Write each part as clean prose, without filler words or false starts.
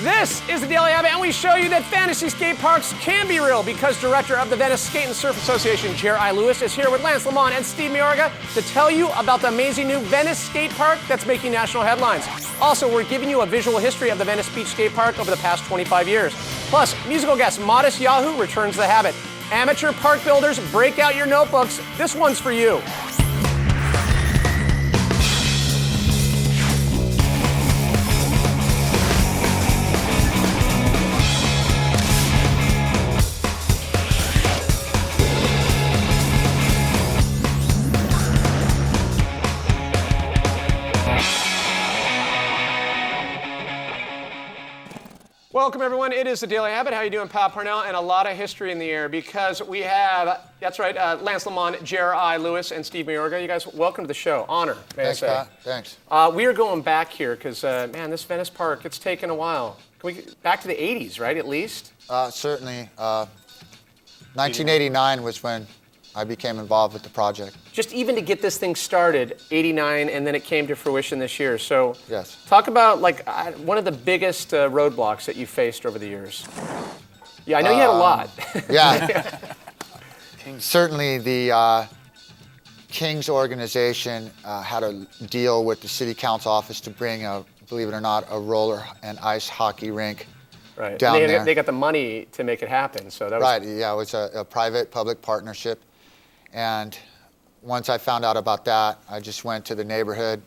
This is the Daily Habit, and we show you that fantasy skate parks can be real because director of the Venice Skate and Surf Association, Ger-i Lewis, is here with Lemond and Steve Mayorga to tell you about the amazing new Venice skate park that's making national headlines. Also, we're giving you a visual history of the Venice Beach skate park over the past 25 years. Plus, musical guest Modest Yahoo returns to the habit. Amateur park builders, break out your notebooks. This one's for you. Welcome, everyone. It is the Daily Habit. How you doing, Pat Parnell? And a lot of history in the air because we have, that's right, Lemond, Ger-i Lewis, and Steve Mayorga. You guys, welcome to the show. Honor, may I say. Pat. Thanks. We are going back here because, man, this Venice Park, it's taken a while. Can we get back to the 80s, right, at least? Certainly. 1989 was when I became involved with the project. Just even to get this thing started, 89, and then it came to fruition this year. So yes. Talk about like one of the biggest roadblocks that you faced over the years. Yeah, I know you had a lot. Yeah. Certainly the King's organization had a deal with the city council office to bring, believe it or not, a roller and ice hockey rink right. down there. They got the money to make it happen. So that was right, yeah, it was a private-public partnership. And once I found out about that, I just went to the neighborhood,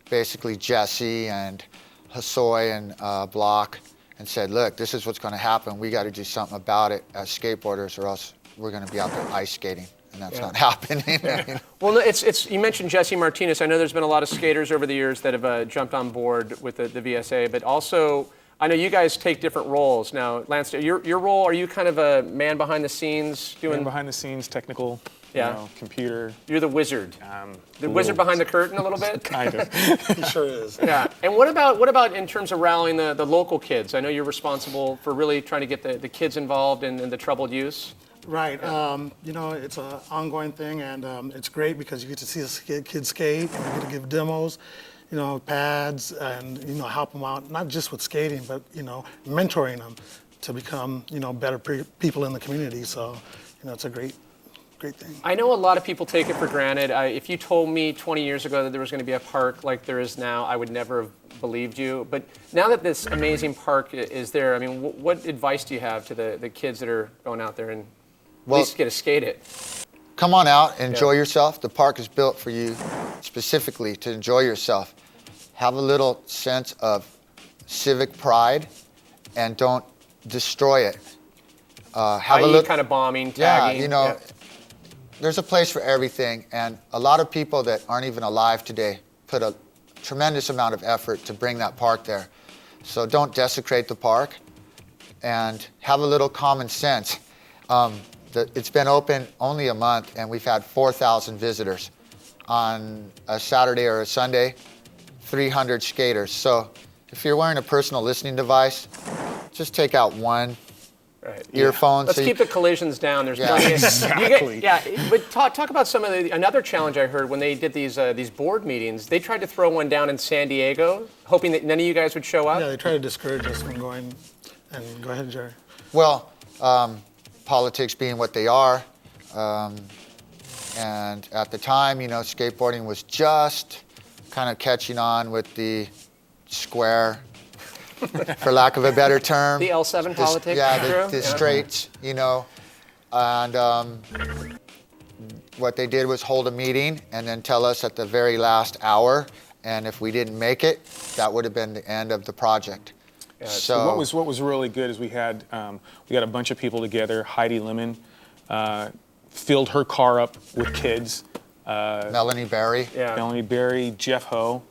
basically Jesse and Hosoi and Block, and said, look, this is what's going to happen. We got to do something about it as skateboarders or else we're going to be out there ice skating. And that's not happening. Yeah. Well, it's you mentioned Jesse Martinez. I know there's been a lot of skaters over the years that have jumped on board with the VSA, but also I know you guys take different roles. Now, Lance, your role, are you kind of a man behind the scenes? Man behind the scenes, technical. Yeah. You know, computer. You're the wizard. The wizard behind the curtain a little bit? Kind of. He sure is. Yeah. And what about in terms of rallying the local kids? I know you're responsible for really trying to get the kids involved in the troubled youth. Right. You know, it's an ongoing thing, and it's great because you get to see the kids skate, and you get to give demos, you know, pads, and, you know, help them out, not just with skating, but, you know, mentoring them to become, you know, better people in the community. So, you know, it's a great thing. I know a lot of people take it for granted. If you told me 20 years ago that there was going to be a park like there is now, I would never have believed you. But now that this amazing park is there, I mean, what advice do you have to the kids that are going out there and at least get to skate it? Come on out, enjoy yourself. The park is built for you specifically to enjoy yourself. Have a little sense of civic pride and don't destroy it. Have a little kind of bombing, tagging. Yeah, you know. Yeah. There's a place for everything, and a lot of people that aren't even alive today put a tremendous amount of effort to bring that park there. So don't desecrate the park, and have a little common sense. It's been open only a month, and we've had 4,000 visitors. On a Saturday or a Sunday, 300 skaters. So if you're wearing a personal listening device, just take out one. Right. Earphones. Let's keep the collisions down. There's plenty. Exactly. But talk about some of another challenge I heard when they did these board meetings. They tried to throw one down in San Diego, hoping that none of you guys would show up. Yeah, they try to discourage us from going. And go ahead, Jerry. Well, politics being what they are, and at the time, you know, skateboarding was just kind of catching on with the square. For lack of a better term. The L7 politics? Yeah, the straights, you know. And what they did was hold a meeting and then tell us at the very last hour, and if we didn't make it, that would have been the end of the project. Yeah, so what was really good is we got a bunch of people together. Heidi Lemond filled her car up with kids. Melanie Berry. Yeah. Melanie Berry, Jeff Ho.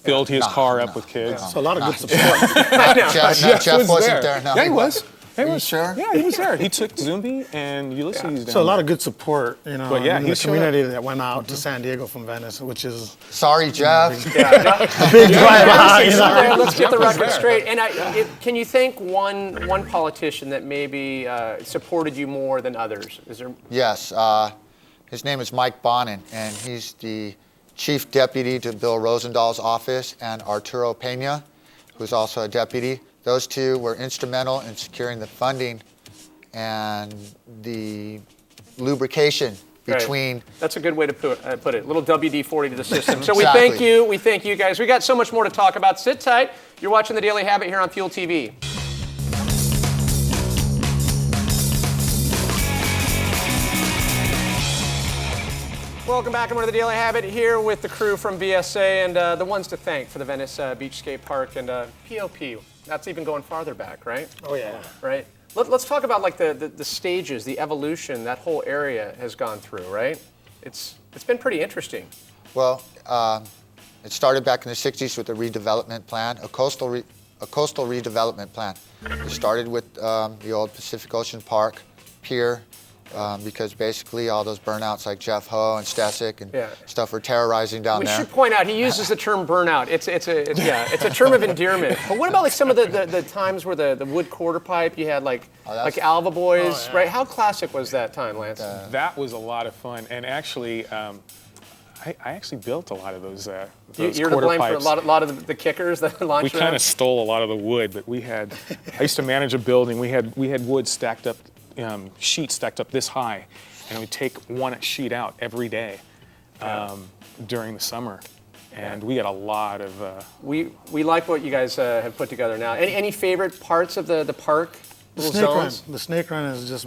Filled his car up with kids. So a lot of good support. Jeff wasn't there. No, Yeah, he was. Are you sure? Yeah, he was there. He took Zumbi and Ulysses down. So a lot of good support, you know, But yeah, in the community that went out to San Diego from Venice, which is sorry, Jeff. big drive out. You know? Let's get the record straight. And can you think one politician that maybe supported you more than others? Is there? Yes. His name is Mike Bonin, and he's the Chief Deputy to Bill Rosenthal's office, and Arturo Pena, who's also a deputy. Those two were instrumental in securing the funding and the lubrication between. Right. That's a good way to put it. A little WD-40 to the system. So Exactly. we thank you guys. We got so much more to talk about. Sit tight. You're watching The Daily Habit here on Fuel TV. Welcome back. I'm one of The Daily Habit here with the crew from VSA and the ones to thank for the Venice Beach Skate Park and POP. That's even going farther back, right? Oh yeah. Right. Let's talk about like the stages, the evolution that whole area has gone through, right? It's been pretty interesting. Well, it started back in the 60s with a redevelopment plan, a coastal redevelopment plan. It started with the old Pacific Ocean Park pier, because basically all those burnouts like Jeff Ho and Stesic and stuff were terrorizing down there. We should point out he uses the term burnout. It's a term of endearment. But what about like some of the times where the wood quarter pipe you had like Alva Boys, right? How classic was that time, Lance? That was a lot of fun, and actually, I actually built a lot of those You're to quarter blame pipes. for a lot of the kickers that launched. We kind of stole a lot of the wood, but we had. I used to manage a building. We had wood stacked up. Sheets stacked up this high, and we take one sheet out every day during the summer, and we got a lot of. We like what you guys have put together now. Any favorite parts of the park? The snake run. The snake run is just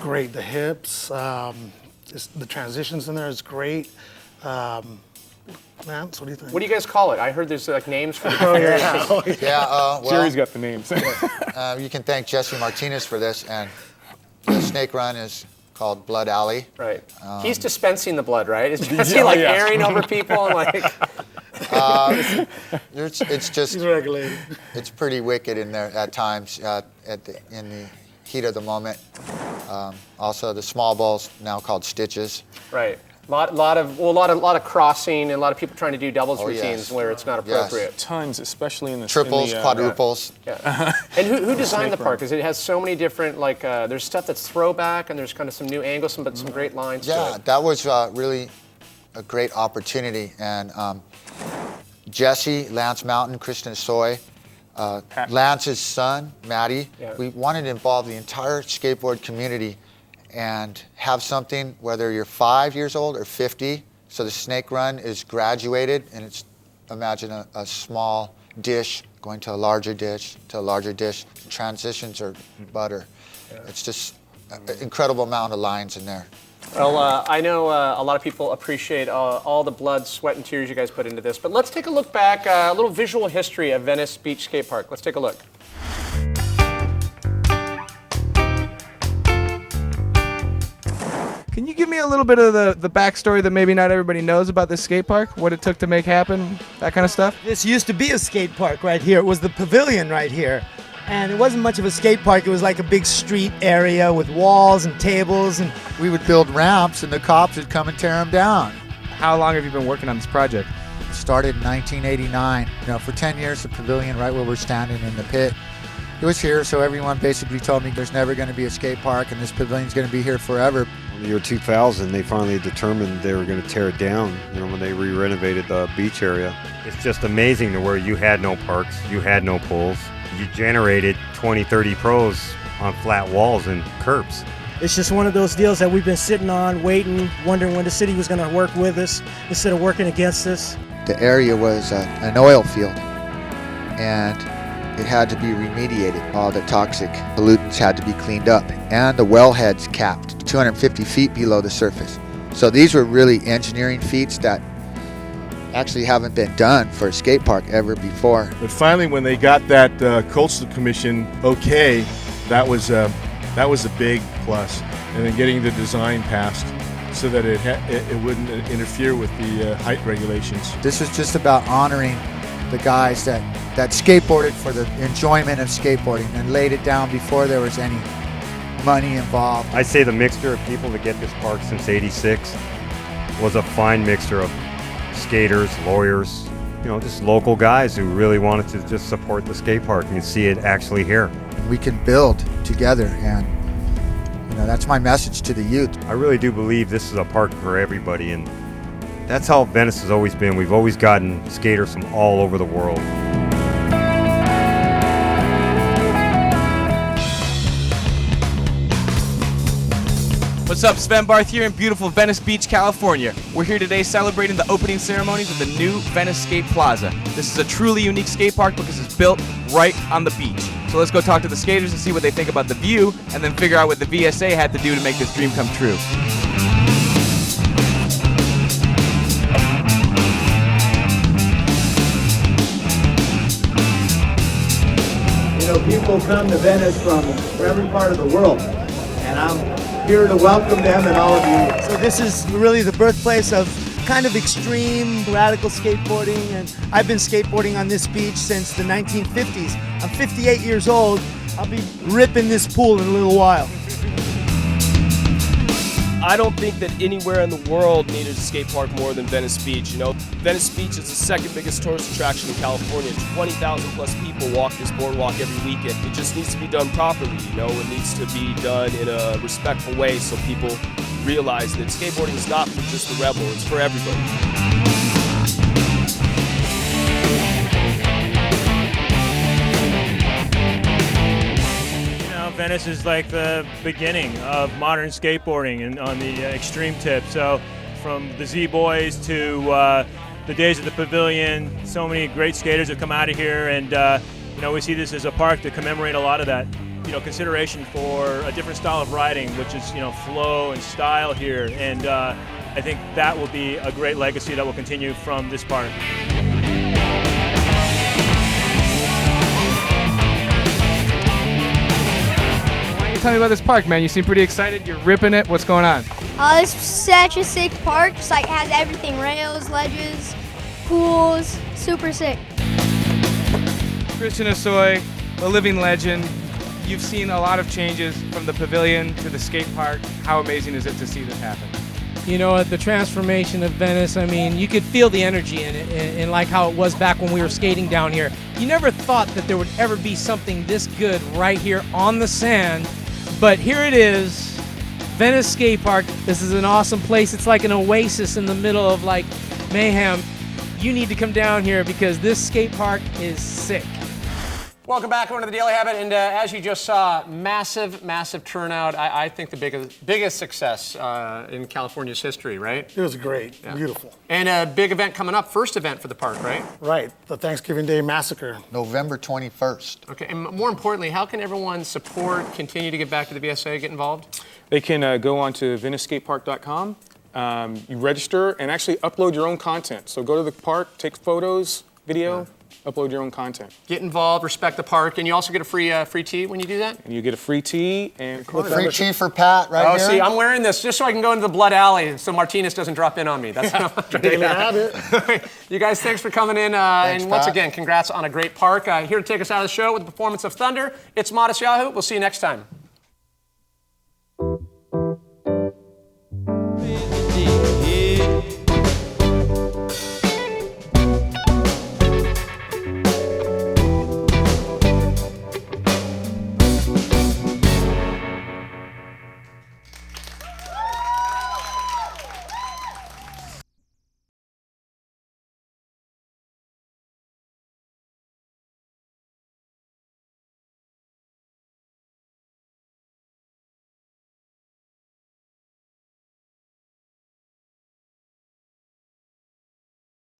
great. The hips, the transitions in there is great. Lance, what do you think? What do you guys call it? I heard there's like names for the areas. Well, Jerry's got the names. you can thank Jesse Martinez for this, and the snake run is called Blood Alley. Right. He's dispensing the blood, right? Is Jesse like airing over people and like? It's just. He's regulated. It's pretty wicked in there at times in the heat of the moment. Also, the small bowls now called stitches. Right. A lot of crossing and a lot of people trying to do doubles routines where it's not appropriate. Yes. Tons, especially in the Triples, quadruples. Yeah. And who designed the park? Because it has so many different there's stuff that's throwback and there's kind of some new angles, some great lines. Yeah, to it. that was really a great opportunity, and Jesse, Lance Mountain, Kristen Soy, Lance's son, Matty. Yeah. We wanted to involve the entire skateboard community and have something, whether you're 5 years old or 50. So the snake run is graduated, and it's, imagine a small dish going to a larger dish, to a larger dish. The transitions are butter. Yeah. It's just an incredible amount of lines in there. Well, I know a lot of people appreciate all the blood, sweat, and tears you guys put into this, but let's take a look back, a little visual history of Venice Beach Skate Park. Let's take a look. Can you give me a little bit of the backstory that maybe not everybody knows about this skate park? What it took to make happen, that kind of stuff? This used to be a skate park right here. It was the pavilion right here. And it wasn't much of a skate park. It was like a big street area with walls and tables. And we would build ramps, and the cops would come and tear them down. How long have you been working on this project? It started in 1989. For 10 years, the pavilion, right where we're standing in the pit, it was here, so everyone basically told me there's never going to be a skate park, and this pavilion's going to be here forever. In the year 2000, they finally determined they were going to tear it down, when they re-renovated the beach area. It's just amazing to where you had no parks, you had no pools. You generated 20, 30 pros on flat walls and curbs. it's just one of those deals that we've been sitting on, waiting, wondering when the city was going to work with us instead of working against us. The area was an oil field, and it had to be remediated. All the toxic pollutants had to be cleaned up, and the wellheads capped 250 feet below the surface. So these were really engineering feats that actually haven't been done for a skate park ever before. But finally, when they got that Coastal Commission okay, that was a big plus. And then getting the design passed so that it wouldn't interfere with the height regulations. This is just about honoring the guys that skateboarded for the enjoyment of skateboarding and laid it down before there was any money involved. I'd say the mixture of people that get this park since '86 was a fine mixture of skaters, lawyers, just local guys who really wanted to just support the skate park and see it actually here. We can build together, and that's my message to the youth. I really do believe this is a park for everybody, and that's how Venice has always been. We've always gotten skaters from all over the world. What's up, Sven Barth here in beautiful Venice Beach, California. We're here today celebrating the opening ceremonies of the new Venice Skate Plaza. This is a truly unique skate park because it's built right on the beach. So let's go talk to the skaters and see what they think about the view, and then figure out what the VSA had to do to make this dream come true. You know, people come to Venice from every part of the world, and I'm here to welcome them and all of you. So this is really the birthplace of kind of extreme, radical skateboarding, and I've been skateboarding on this beach since the 1950s. I'm 58 years old. I'll be ripping this pool in a little while. I don't think that anywhere in the world needed a skate park more than Venice Beach. You know, Venice Beach is the second biggest tourist attraction in California. 20,000 plus people walk this boardwalk every weekend. It just needs to be done properly, you know. It needs to be done in a respectful way so people realize that skateboarding is not for just the rebel, it's for everybody. Venice is like the beginning of modern skateboarding and on the extreme tip. So from the Z-Boys to the days of the Pavilion, so many great skaters have come out of here, and you know, we see this as a park to commemorate a lot of that, you know, consideration for a different style of riding, which is, you know, flow and style here. And I think that will be a great legacy that will continue from this park. Tell me about this park, man. You seem pretty excited. You're ripping it. What's going on? It's such a sick park. Just like has everything: rails, ledges, pools. Super sick. Christian Asoy, a living legend. You've seen a lot of changes from the pavilion to the skate park. How amazing is it to see this happen? You know, the transformation of Venice, I mean, you could feel the energy in it, and like how it was back when we were skating down here. You never thought that there would ever be something this good right here on the sand. But here it is, Venice Skate Park. This is an awesome place. It's like an oasis in the middle of like mayhem. You need to come down here because this skate park is sick. Welcome back over to the Daily Habit, and as you just saw, massive, massive turnout. I think the biggest success in California's history, right? It was great, beautiful. And a big event coming up, first event for the park, right? Right, the Thanksgiving Day Massacre. November 21st. Okay, and more importantly, how can everyone support, continue to give back to the VSA, get involved? They can go on to VeniceSkatePark.com. You register and actually upload your own content. So go to the park, take photos, video, upload your own content. Get involved, respect the park, and you also get a free tee when you do that? And you get a free tee and free tee for Pat right here. Oh, see, I'm wearing this just so I can go into the blood alley so Martinez doesn't drop in on me. That's what I'm trying to Daily Habit. You guys, thanks for coming in. Thanks, and once Pat. again, congrats on a great park. Here to take us out of the show with the performance of Thunder, it's Modest Yahoo. We'll see you next time.